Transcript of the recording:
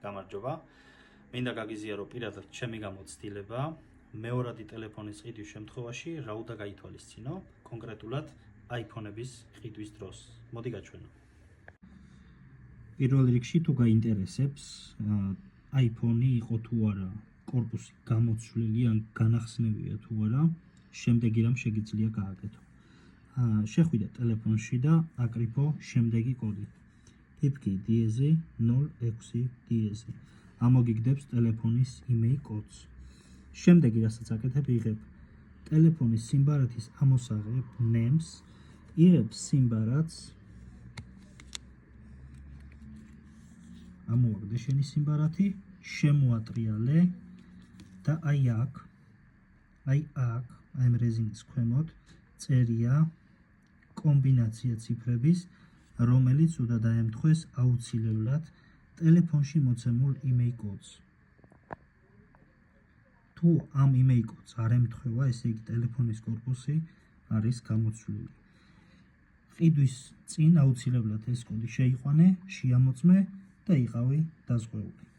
გამარჯობა. მინდა გაგიზიარო პირადად ჩემი გამოცდილება მეორადი ტელეფონის ყიდვის შემთხვევაში რა უნდა გაითვალისწინო, კონკრეტულად iPhone-ების ყიდვის დროს. მოდი გაჩვენო. პირველ რიგში თუ გაინტერესებს iPhone-ი იყო თუ არა, корпуსი გამოცვლილი ან განახსნევია თუ არა, შემდეგი რამ შეგიძლია გააკეთო. შეხვიდე ტელეფონში და აკრიფო შემდეგი კოდი. ფიფკი დიეზი 06 დიეზი. ამოგიგდებს ტელეფონის email კოდს. შემდეგი რასაც აკეთებ, იღებ ტელეფონის სიმბარათის ამოსაღებ names, იღებ სიმბარათს, ამოაგდე შენი სიმბარათი, შემოატრიალე და აი აქ ამ რეზინის ქვემოთ წერია კომბინაცია ციფრების, რომელიც უნდა დაემთხვეს აუცილებლად ტელეფონში მოცემულ email კოდს. თუ ამ email კოდს არ ემთხვევა, ესე იგი ტელეფონის корпуსი არის გამოცვლილი. ყიდვის წინ აუცილებლად ეს კოდი შეიყვანე, შეამოწმე და იყავი დაზღვეული.